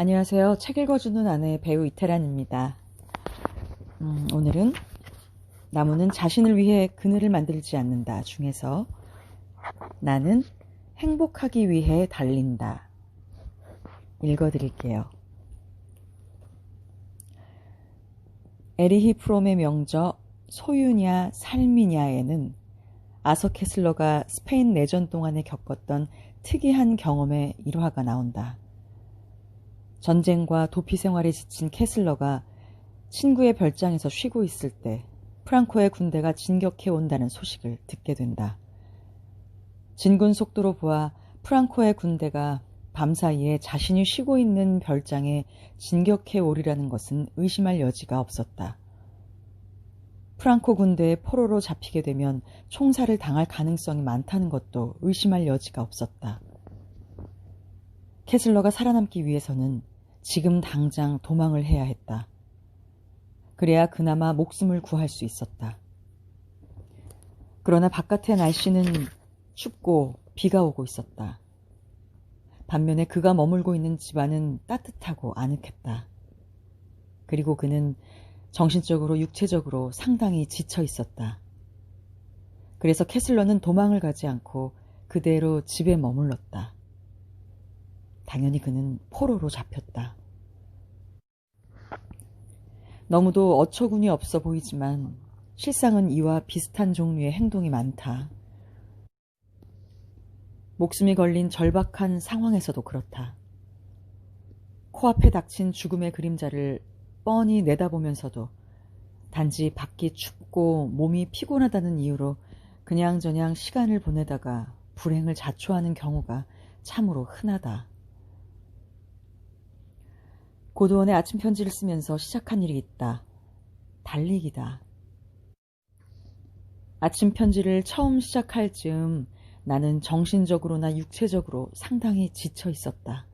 안녕하세요. 책 읽어주는 아내 배우 이태란입니다. 오늘은 나무는 자신을 위해 그늘을 만들지 않는다 중에서 나는 행복하기 위해 달린다 읽어드릴게요. 에리히 프롬의 명저 소유냐 삶이냐에는 아서 캐슬러가 스페인 내전 동안에 겪었던 특이한 경험의 일화가 나온다. 전쟁과 도피 생활에 지친 캐슬러가 친구의 별장에서 쉬고 있을 때 프랑코의 군대가 진격해 온다는 소식을 듣게 된다. 진군 속도로 보아 프랑코의 군대가 밤사이에 자신이 쉬고 있는 별장에 진격해 오리라는 것은 의심할 여지가 없었다. 프랑코 군대의 포로로 잡히게 되면 총살을 당할 가능성이 많다는 것도 의심할 여지가 없었다. 캐슬러가 살아남기 위해서는 지금 당장 도망을 해야 했다. 그래야 그나마 목숨을 구할 수 있었다. 그러나 바깥의 날씨는 춥고 비가 오고 있었다. 반면에 그가 머물고 있는 집안은 따뜻하고 아늑했다. 그리고 그는 정신적으로 육체적으로 상당히 지쳐 있었다. 그래서 캐슬러는 도망을 가지 않고 그대로 집에 머물렀다. 당연히 그는 포로로 잡혔다. 너무도 어처구니 없어 보이지만 실상은 이와 비슷한 종류의 행동이 많다. 목숨이 걸린 절박한 상황에서도 그렇다. 코앞에 닥친 죽음의 그림자를 뻔히 내다보면서도 단지 밖이 춥고 몸이 피곤하다는 이유로 그냥저냥 시간을 보내다가 불행을 자초하는 경우가 참으로 흔하다. 고도원의 아침 편지를 쓰면서 시작한 일이 있다. 달리기다. 아침 편지를 처음 시작할 즈음 나는 정신적으로나 육체적으로 상당히 지쳐 있었다.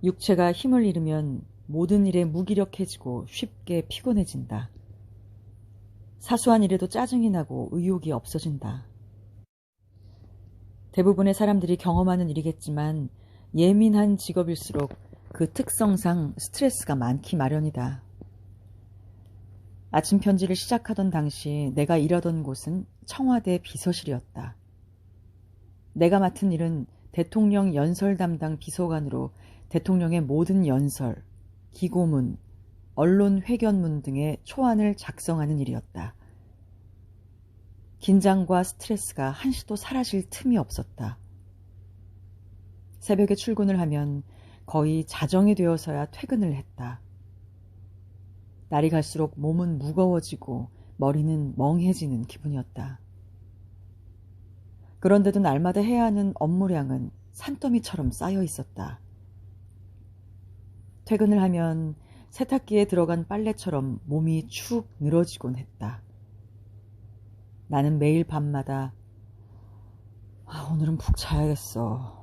육체가 힘을 잃으면 모든 일에 무기력해지고 쉽게 피곤해진다. 사소한 일에도 짜증이 나고 의욕이 없어진다. 대부분의 사람들이 경험하는 일이겠지만 예민한 직업일수록 그 특성상 스트레스가 많기 마련이다. 아침 편지를 시작하던 당시 내가 일하던 곳은 청와대 비서실이었다. 내가 맡은 일은 대통령 연설 담당 비서관으로 대통령의 모든 연설, 기고문, 언론 회견문 등의 초안을 작성하는 일이었다. 긴장과 스트레스가 한시도 사라질 틈이 없었다. 새벽에 출근을 하면 거의 자정이 되어서야 퇴근을 했다. 날이 갈수록 몸은 무거워지고 머리는 멍해지는 기분이었다. 그런데도 날마다 해야 하는 업무량은 산더미처럼 쌓여 있었다. 퇴근을 하면 세탁기에 들어간 빨래처럼 몸이 축 늘어지곤 했다. 나는 매일 밤마다 오늘은 푹 자야겠어.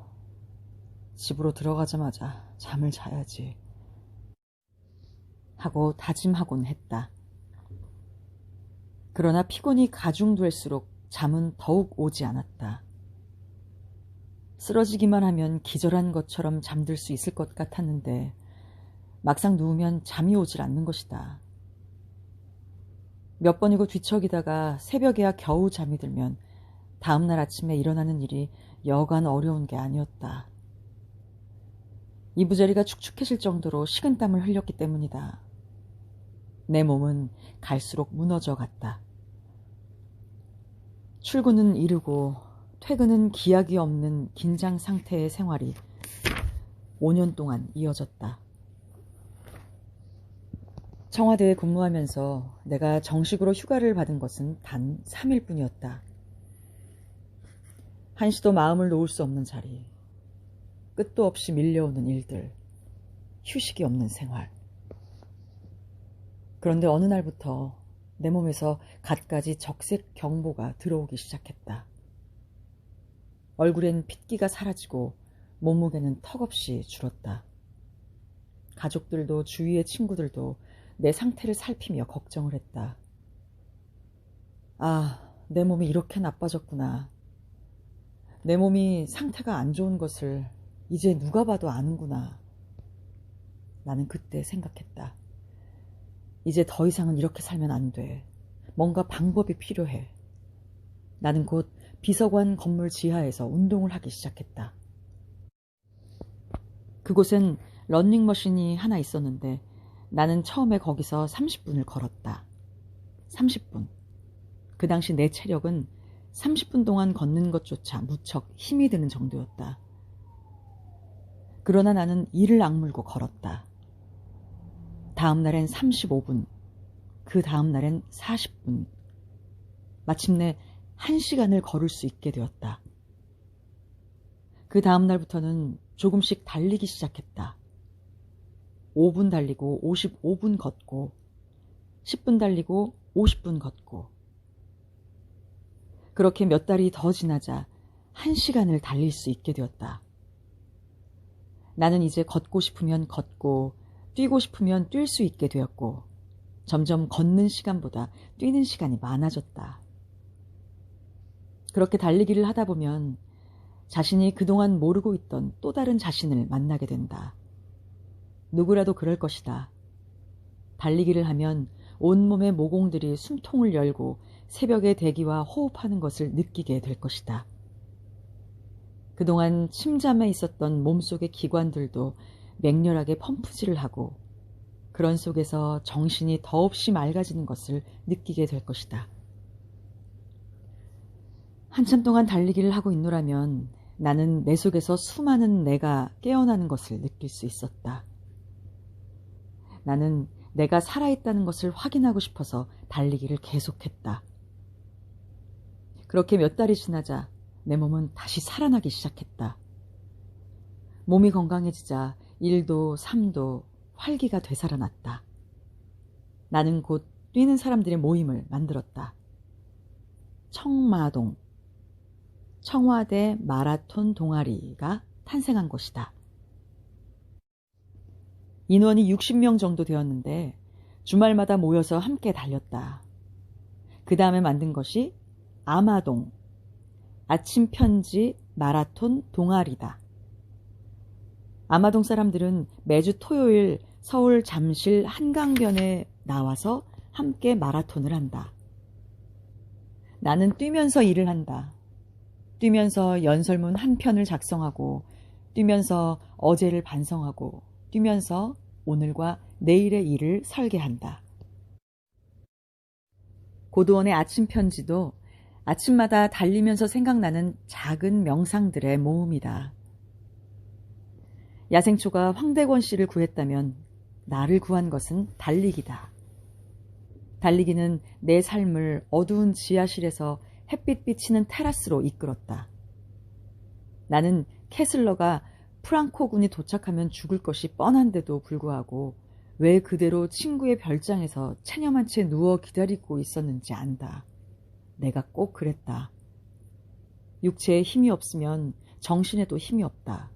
집으로 들어가자마자 잠을 자야지 하고 다짐하곤 했다. 그러나 피곤이 가중될수록 잠은 더욱 오지 않았다. 쓰러지기만 하면 기절한 것처럼 잠들 수 있을 것 같았는데 막상 누우면 잠이 오질 않는 것이다. 몇 번이고 뒤척이다가 새벽에야 겨우 잠이 들면 다음날 아침에 일어나는 일이 여간 어려운 게 아니었다. 이부자리가 축축해질 정도로 식은땀을 흘렸기 때문이다. 내 몸은 갈수록 무너져 갔다. 출근은 이르고 퇴근은 기약이 없는 긴장 상태의 생활이 5년 동안 이어졌다. 청와대에 근무하면서 내가 정식으로 휴가를 받은 것은 단 3일 뿐이었다. 한시도 마음을 놓을 수 없는 자리, 끝도 없이 밀려오는 일들, 휴식이 없는 생활. 그런데 어느 날부터 내 몸에서 갖가지 적색 경보가 들어오기 시작했다. 얼굴엔 핏기가 사라지고 몸무게는 턱없이 줄었다. 가족들도 주위의 친구들도 내 상태를 살피며 걱정을 했다. 내 몸이 이렇게 나빠졌구나. 내 몸이 상태가 안 좋은 것을 이제 누가 봐도 아는구나 나는 그때 생각했다. 이제 더 이상은 이렇게 살면 안 돼. 뭔가 방법이 필요해. 나는 곧 비서관 건물 지하에서 운동을 하기 시작했다. 그곳엔 러닝머신이 하나 있었는데 나는 처음에 거기서 30분을 걸었다. 30분. 그 당시 내 체력은 30분 동안 걷는 것조차 무척 힘이 드는 정도였다. 그러나 나는 이를 악물고 걸었다. 다음 날엔 35분, 그 다음 날엔 40분. 마침내 1시간을 걸을 수 있게 되었다. 그 다음 날부터는 조금씩 달리기 시작했다. 5분 달리고 55분 걷고 10분 달리고 50분 걷고 그렇게 몇 달이 더 지나자 1시간을 달릴 수 있게 되었다. 나는 이제 걷고 싶으면 걷고 뛰고 싶으면 뛸 수 있게 되었고 점점 걷는 시간보다 뛰는 시간이 많아졌다. 그렇게 달리기를 하다 보면 자신이 그동안 모르고 있던 또 다른 자신을 만나게 된다. 누구라도 그럴 것이다. 달리기를 하면 온몸의 모공들이 숨통을 열고 새벽의 대기와 호흡하는 것을 느끼게 될 것이다. 그동안 침잠에 있었던 몸속의 기관들도 맹렬하게 펌프질을 하고 그런 속에서 정신이 더없이 맑아지는 것을 느끼게 될 것이다. 한참 동안 달리기를 하고 있노라면 나는 내 속에서 수많은 내가 깨어나는 것을 느낄 수 있었다. 나는 내가 살아있다는 것을 확인하고 싶어서 달리기를 계속했다. 그렇게 몇 달이 지나자 내 몸은 다시 살아나기 시작했다. 몸이 건강해지자 일도 삶도 활기가 되살아났다. 나는 곧 뛰는 사람들의 모임을 만들었다. 청마동, 청와대 마라톤 동아리가 탄생한 곳이다. 인원이 60명 정도 되었는데 주말마다 모여서 함께 달렸다. 그 다음에 만든 것이 아마동, 아침 편지 마라톤 동아리다. 아마동 사람들은 매주 토요일 서울 잠실 한강변에 나와서 함께 마라톤을 한다. 나는 뛰면서 일을 한다. 뛰면서 연설문 한 편을 작성하고 뛰면서 어제를 반성하고 뛰면서 오늘과 내일의 일을 설계한다. 고도원의 아침 편지도 아침마다 달리면서 생각나는 작은 명상들의 모음이다. 야생초가 황대권 씨를 구했다면 나를 구한 것은 달리기다. 달리기는 내 삶을 어두운 지하실에서 햇빛 비치는 테라스로 이끌었다. 나는 캐슬러가 프랑코 군이 도착하면 죽을 것이 뻔한데도 불구하고 왜 그대로 친구의 별장에서 체념한 채 누워 기다리고 있었는지 안다. 내가 꼭 그랬다. 육체에 힘이 없으면 정신에도 힘이 없다.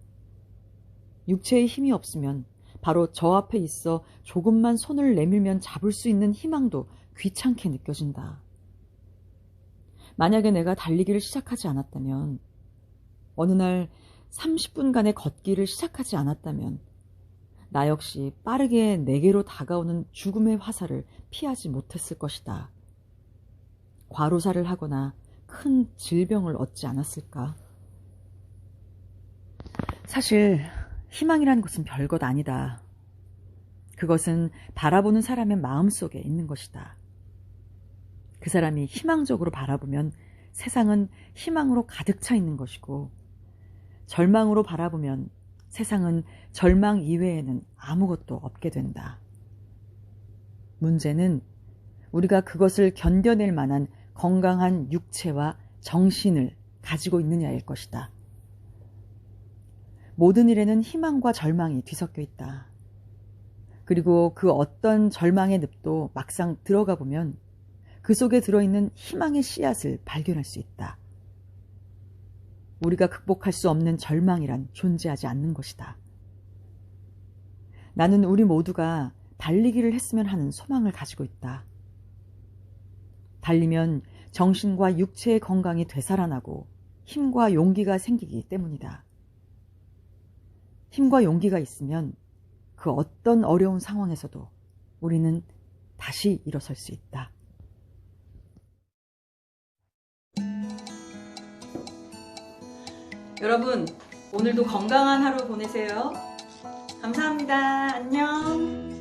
육체에 힘이 없으면 바로 저 앞에 있어 조금만 손을 내밀면 잡을 수 있는 희망도 귀찮게 느껴진다. 만약에 내가 달리기를 시작하지 않았다면, 어느 날 30분간의 걷기를 시작하지 않았다면 나 역시 빠르게 내게로 다가오는 죽음의 화살을 피하지 못했을 것이다. 과로사를 하거나 큰 질병을 얻지 않았을까? 사실 희망이란 것은 별것 아니다. 그것은 바라보는 사람의 마음속에 있는 것이다. 그 사람이 희망적으로 바라보면 세상은 희망으로 가득 차 있는 것이고, 절망으로 바라보면 세상은 절망 이외에는 아무것도 없게 된다. 문제는 우리가 그것을 견뎌낼 만한 건강한 육체와 정신을 가지고 있느냐일 것이다. 모든 일에는 희망과 절망이 뒤섞여 있다. 그리고 그 어떤 절망의 늪도 막상 들어가 보면 그 속에 들어있는 희망의 씨앗을 발견할 수 있다. 우리가 극복할 수 없는 절망이란 존재하지 않는 것이다. 나는 우리 모두가 달리기를 했으면 하는 소망을 가지고 있다. 달리면 정신과 육체의 건강이 되살아나고 힘과 용기가 생기기 때문이다. 힘과 용기가 있으면 그 어떤 어려운 상황에서도 우리는 다시 일어설 수 있다. 여러분, 오늘도 건강한 하루 보내세요. 감사합니다. 안녕.